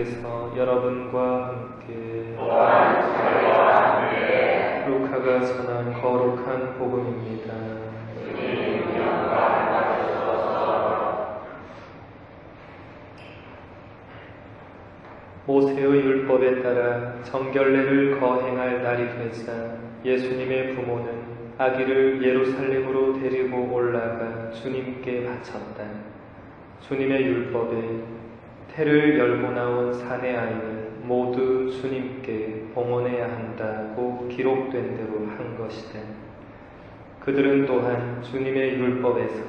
속에서 여러분과 함께 또한 저희와 함께 루카가 전한 거룩한 복음입니다. 주님 영광 받으소서. 모세의 율법에 따라 정결례를 거행할 날이 되자 예수님의 부모는 아기를 예루살렘으로 데리고 올라가 주님께 바쳤다. 주님의 율법에 태를 열고 나온 사내 아이는 모두 주님께 봉헌해야 한다고 기록된 대로 한 것이다. 그들은 또한 주님의 율법에서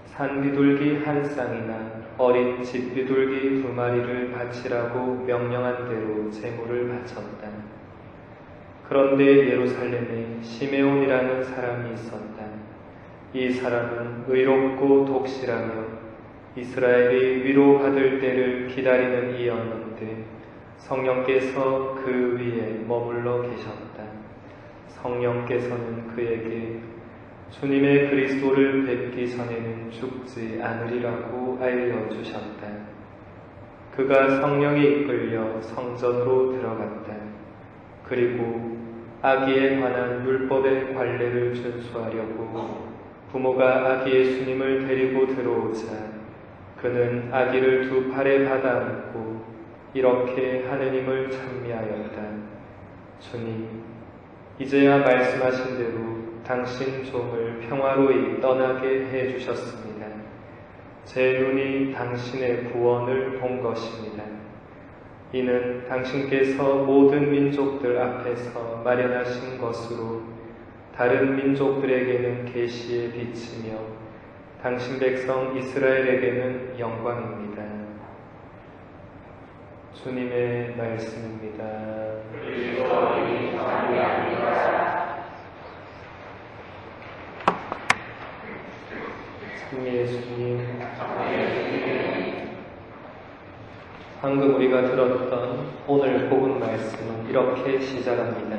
산비둘기 한 쌍이나 어린 집비둘기 2마리를 바치라고 명령한 대로 제물을 바쳤다. 그런데 예루살렘에 시메온이라는 사람이 있었다. 이 사람은 의롭고 독실하며 이스라엘이 위로받을 때를 기다리는 이였는데 성령께서 그 위에 머물러 계셨다. 성령께서는 그에게 주님의 그리스도를 뵙기 전에는 죽지 않으리라고 알려주셨다. 그가 성령에 이끌려 성전으로 들어갔다. 그리고 아기에 관한 율법의 관례를 준수하려고 부모가 아기 예수님을 데리고 들어오자 그는 아기를 2 팔에 받아 안고 이렇게 하느님을 찬미하였다. 주님, 이제야 말씀하신 대로 당신 종을 평화로이 떠나게 해주셨습니다. 제 눈이 당신의 구원을 본 것입니다. 이는 당신께서 모든 민족들 앞에서 마련하신 것으로 다른 민족들에게는 계시의 빛이며 당신 백성 이스라엘에게는 영광입니다. 주님의 말씀입니다. 그리스도님 찬미합니다. 참 예수님, 방금 우리가 들었던 오늘 복음 말씀은 이렇게 시작합니다.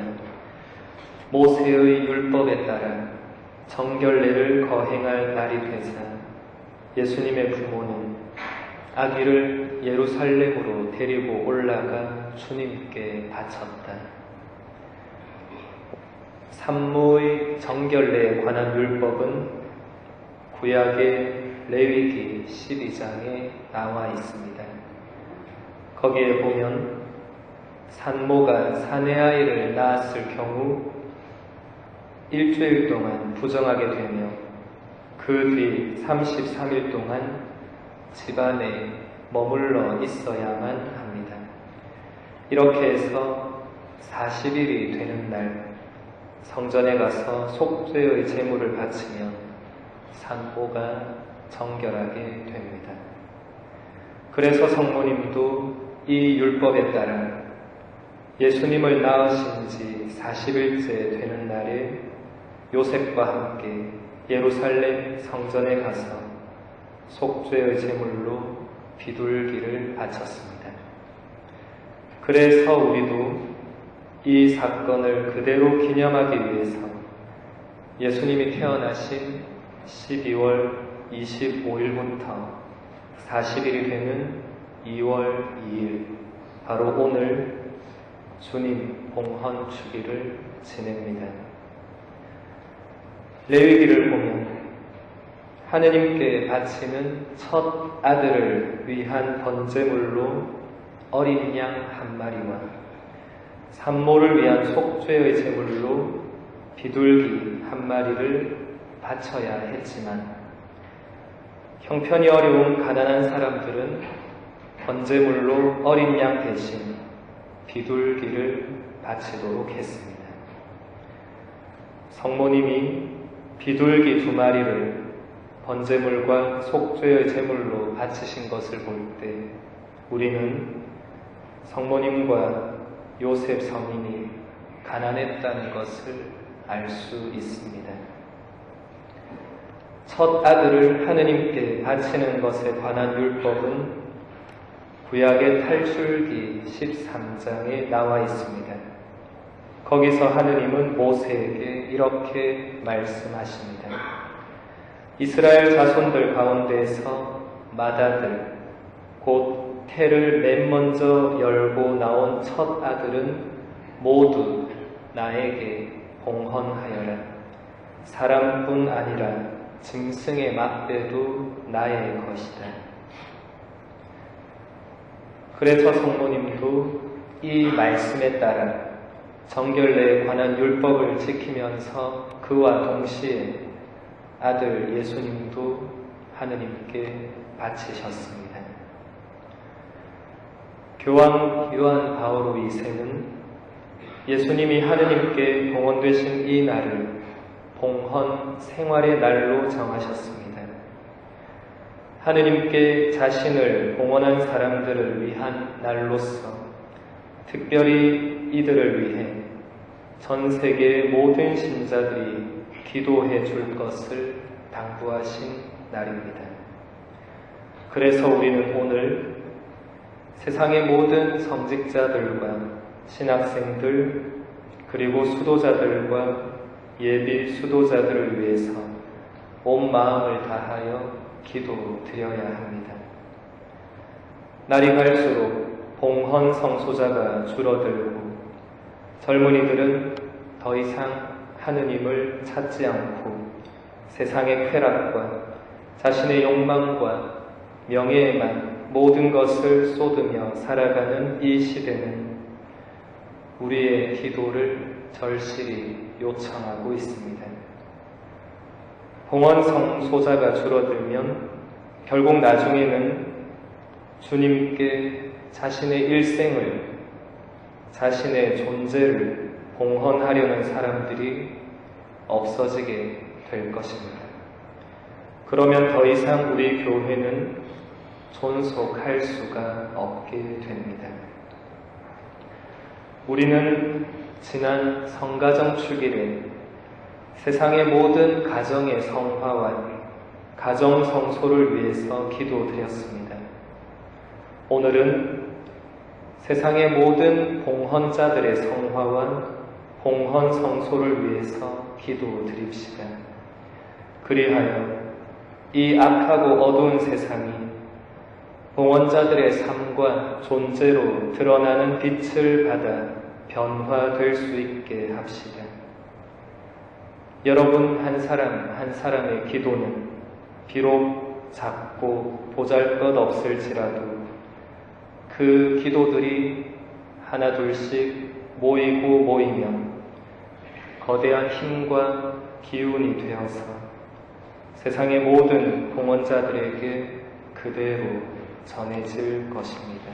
모세의 율법에 따라 정결례를 거행할 날이 되자 예수님의 부모는 아기를 예루살렘으로 데리고 올라가 주님께 바쳤다. 산모의 정결례에 관한 율법은 구약의 레위기 12장에 나와 있습니다. 거기에 보면 산모가 사내 아이를 낳았을 경우 일주일 동안 부정하게 되며 그 뒤 33일 동안 집안에 머물러 있어야만 합니다. 이렇게 해서 40일이 되는 날 성전에 가서 속죄의 제물을 바치면 산모가 정결하게 됩니다. 그래서 성모님도 이 율법에 따라 예수님을 낳으신 지 40일째 되는 날에 요셉과 함께 예루살렘 성전에 가서 속죄의 제물로 비둘기를 바쳤습니다. 그래서 우리도 이 사건을 그대로 기념하기 위해서 예수님이 태어나신 12월 25일부터 40일이 되는 2월 2일, 바로 오늘 주님 봉헌 주기를 지냅니다. 레위기를 보면 하느님께 바치는 첫 아들을 위한 번제물로 어린 양 1마리와 산모를 위한 속죄의 제물로 비둘기 1마리를 바쳐야 했지만 형편이 어려운 가난한 사람들은 번제물로 어린 양 대신 비둘기를 바치도록 했습니다. 성모님이 비둘기 2마리를 번제물과 속죄의 제물로 바치신 것을 볼 때 우리는 성모님과 요셉 성인이 가난했다는 것을 알 수 있습니다. 첫 아들을 하느님께 바치는 것에 관한 율법은 구약의 탈출기 13장에 나와 있습니다. 거기서 하느님은 모세에게 이렇게 말씀하십니다. 이스라엘 자손들 가운데에서 맏아들 곧 태를 맨 먼저 열고 나온 첫 아들은 모두 나에게 봉헌하여라. 사람뿐 아니라 짐승의 막대도 나의 것이다. 그래서 성모님도 이 말씀에 따라 정결례에 관한 율법을 지키면서 그와 동시에 아들 예수님도 하느님께 바치셨습니다. 교황 요한 바오로 2세는 예수님이 하느님께 봉헌되신 이 날을 봉헌 생활의 날로 정하셨습니다. 하느님께 자신을 봉헌한 사람들을 위한 날로서 특별히 이들을 위해 전 세계의 모든 신자들이 기도해 줄 것을 당부하신 날입니다. 그래서 우리는 오늘 세상의 모든 성직자들과 신학생들 그리고 수도자들과 예비 수도자들을 위해서 온 마음을 다하여 기도드려야 합니다. 날이 갈수록 봉헌 성소자가 줄어들고 젊은이들은 더 이상 하느님을 찾지 않고 세상의 쾌락과 자신의 욕망과 명예에만 모든 것을 쏟으며 살아가는 이 시대는 우리의 기도를 절실히 요청하고 있습니다. 봉헌 성소자가 줄어들면 결국 나중에는 주님께 자신의 일생을, 자신의 존재를 봉헌하려는 사람들이 없어지게 될 것입니다. 그러면 더 이상 우리 교회는 존속할 수가 없게 됩니다. 우리는 지난 성가정 축일에 세상의 모든 가정의 성화와 가정 성소를 위해서 기도드렸습니다. 오늘은 세상의 모든 봉헌자들의 성화와 봉헌 성소를 위해서 기도드립시다. 그리하여 이 악하고 어두운 세상이 봉헌자들의 삶과 존재로 드러나는 빛을 받아 변화될 수 있게 합시다. 여러분 한 사람 한 사람의 기도는 비록 작고 보잘것없을지라도 그 기도들이 하나둘씩 모이고 모이면 거대한 힘과 기운이 되어서 세상의 모든 봉헌자들에게 그대로 전해질 것입니다.